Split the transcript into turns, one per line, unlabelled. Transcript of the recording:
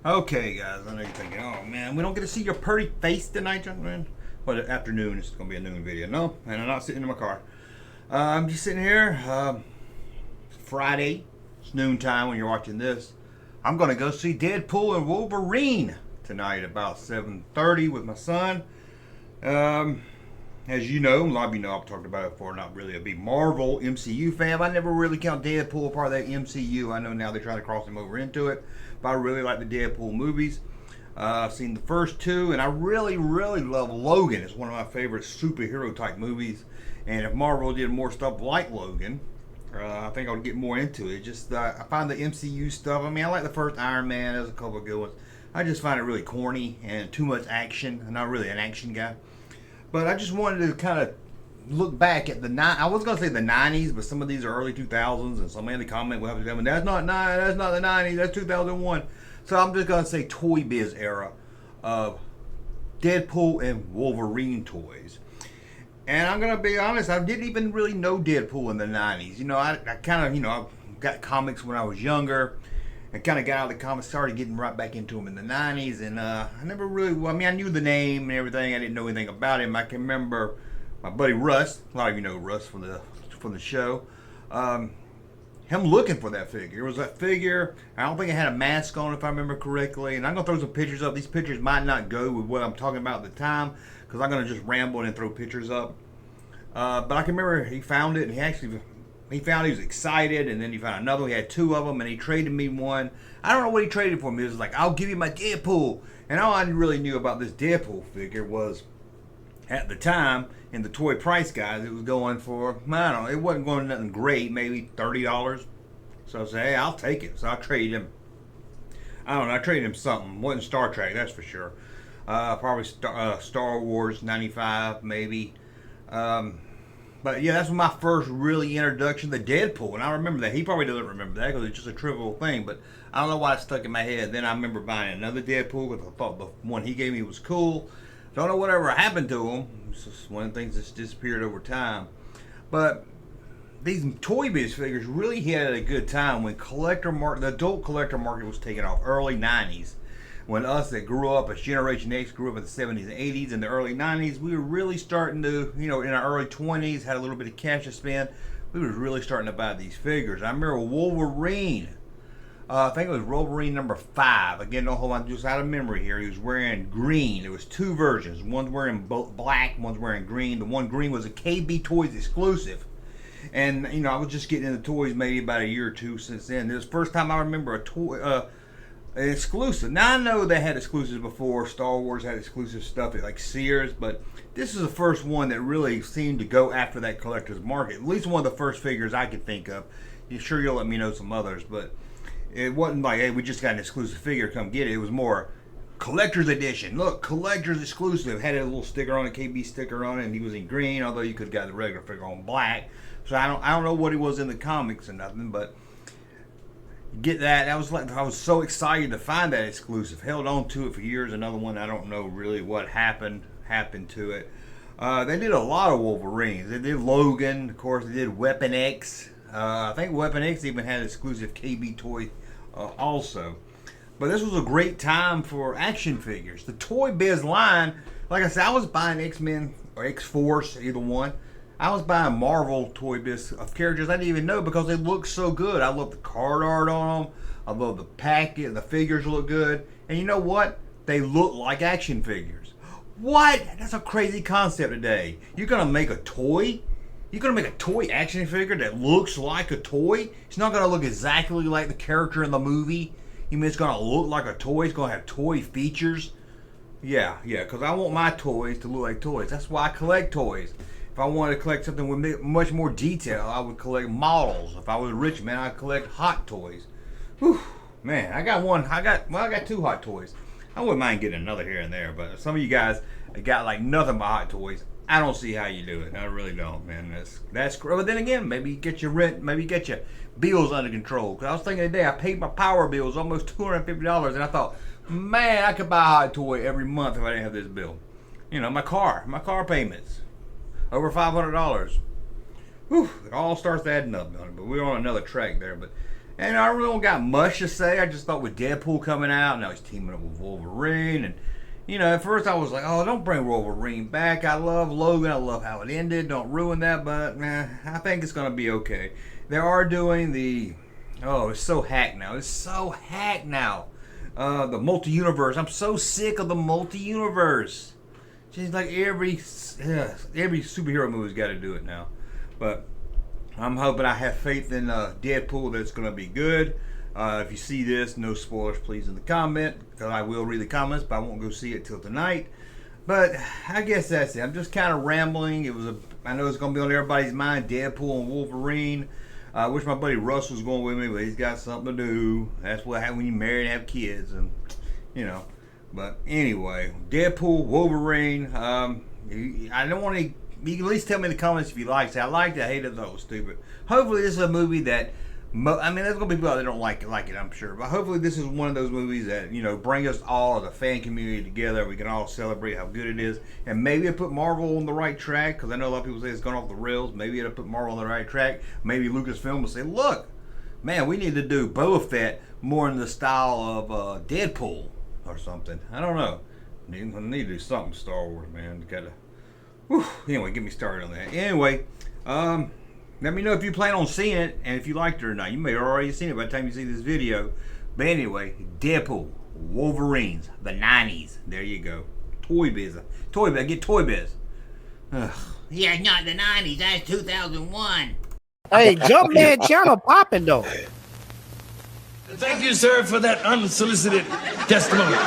Okay, guys, I know you're thinking, oh man, we don't get to see your pretty face tonight, Junkman. Well, afternoon, it's going to be a noon video. No, and I'm not sitting in my car. I'm just sitting here. Friday, it's noontime when you're watching this. I'm going to go see Deadpool and Wolverine tonight about 7:30 with my son. As you know, a lot of you know I've talked about it before, not really a big Marvel MCU fan. I never really count Deadpool part of that MCU. I know now they're trying to cross him over into it, but I really like the Deadpool movies. I've seen the first two, and I really love Logan. It's one of my favorite superhero type movies. And if Marvel did more stuff like Logan, I think I would get more into it. Just I find the MCU stuff. I mean, I like the first Iron Man. There's a couple of good ones. I just find it really corny and too much action. I'm not really an action guy. But I just wanted to kind of look back at I was going to say the 90s, but some of these are early 2000s, and somebody in the comment will have to tell me, that's not the 90s, that's 2001. So I'm just going to say Toy Biz era of Deadpool and Wolverine toys. And I'm going to be honest, I didn't even really know Deadpool in the 90s. You know, I kind of, I got comics when I was younger. I kind of got out of the comics, started getting right back into them in the 90s, and I never really, I knew the name and everything. I didn't know anything about him. I can remember my buddy Russ, a lot of you know Russ from the show, him looking for that figure. It was that figure, I don't think it had a mask on if I remember correctly, and I'm going to throw some pictures up. These pictures might not go with what I'm talking about at the time, because I'm going to just ramble and throw pictures up. But I can remember he found it, and he found he was excited, and then he found another. He had two of them, and he traded me one. I don't know what he traded for me. It was like, I'll give you my Deadpool. And all I really knew about this Deadpool figure was, at the time, in the toy price guys, it was going for, I don't know, it wasn't going to nothing great, maybe $30. So I said, hey, I'll take it. So I traded him. I don't know, I traded him something. It wasn't Star Trek, that's for sure. Probably Star Wars 95, maybe. But yeah, that's my first really introduction to Deadpool, and I remember that. He probably doesn't remember that because it's just a trivial thing, but I don't know why it stuck in my head. Then I remember buying another Deadpool because I thought the one he gave me was cool. Don't know whatever happened to him. It's just one of the things that's disappeared over time. But these Toy Biz figures really hit at a good time when the adult collector market was taking off, early 90s. When us that grew up as Generation X grew up in the 70s and 80s and the early 90s, we were really starting to, in our early 20s, had a little bit of cash to spend. We was really starting to buy these figures. I remember Wolverine. I think it was Wolverine number 5. Again, don't hold on, just out of memory here. He was wearing green. There was two versions. One's wearing black, one's wearing green. The one green was a KB Toys exclusive. And, I was just getting into toys maybe about a year or two since then. This was the first time I remember a toy... exclusive. Now I know they had exclusives before. Star Wars had exclusive stuff at like Sears, but this is the first one that really seemed to go after that collector's market. At least one of the first figures I could think of. You're sure you'll let me know some others, but it wasn't like, hey, we just got an exclusive figure, come get it. It was more collector's edition. Look, collector's exclusive. Had a little sticker on it, KB sticker on it, and he was in green, although you could have got the regular figure on black. So I don't know what he was in the comics or nothing, but get that. I was so excited to find that exclusive. Held on to it for years. Another one I don't know really what happened to it. They did a lot of Wolverines. They did Logan, of course. They did Weapon X. I think Weapon X even had exclusive KB toy also. But this was a great time for action figures. The Toy Biz line, like I said, I was buying X-Men or X-Force, either one. I was buying Marvel Toy Biz of characters I didn't even know because they look so good. I love the card art on them. I love the packet. The figures look good. And you know what? They look like action figures. What? That's a crazy concept today. You're going to make a toy? You're going to make a toy action figure that looks like a toy? It's not going to look exactly like the character in the movie. You mean it's going to look like a toy? It's going to have toy features? Yeah, because I want my toys to look like toys. That's why I collect toys. If I wanted to collect something with much more detail, I would collect models. If I was rich, man, I'd collect hot toys. Whew, man, I got two hot toys. I wouldn't mind getting another here and there, but some of you guys got like nothing but hot toys. I don't see how you do it. I really don't, man. That's but then again, maybe you get your rent, maybe you get your bills under control. Because I was thinking today, I paid my power bills almost $250, and I thought, man, I could buy a hot toy every month if I didn't have this bill. My car payments. Over $500. Whew, it all starts adding up, but we're on another track there. But And I really don't got much to say. I just thought with Deadpool coming out, now he's teaming up with Wolverine, and you know, at first I was like, oh, don't bring Wolverine back. I love Logan. I love how it ended. Don't ruin that. But I think it's gonna be okay. They are doing the, oh, it's so hacked now. It's so hacked now. The multi-universe. I'm so sick of the multi-universe. Just like every superhero movie's got to do it now. But I'm hoping, I have faith in Deadpool that it's going to be good. If you see this, no spoilers please in the comment, because I will read the comments, but I won't go see it till tonight. But I guess that's it. I'm just kind of rambling. I know it's going to be on everybody's mind, Deadpool and Wolverine. I wish my buddy Russ was going with me, but he's got something to do. That's what happens when you marry and have kids, and you know. But anyway, Deadpool, Wolverine. I don't want to. You can at least tell me in the comments if you liked it. I liked it. I hated it. That was stupid. Hopefully, this is a movie that. I mean, there's gonna be people that don't like it, I'm sure. But hopefully, this is one of those movies that, you know, bring us all, the fan community, together. We can all celebrate how good it is, and maybe it'll put Marvel on the right track. Because I know a lot of people say it's gone off the rails. Maybe it'll put Marvel on the right track. Maybe Lucasfilm will say, "Look, man, we need to do Boba Fett more in the style of Deadpool or something." I don't know. We need to do something Star Wars, man. Gotta. Whew. Anyway, get me started on that. Anyway, let me know if you plan on seeing it and if you liked it or not. You may have already seen it by the time you see this video. But anyway, Deadpool, Wolverines, the 90s. There you go. Toy Biz. Get Toy Biz. Ugh.
Yeah, not the 90s. That's 2001.
Hey, Junkman channel popping though.
Thank you, sir, for that unsolicited testimony.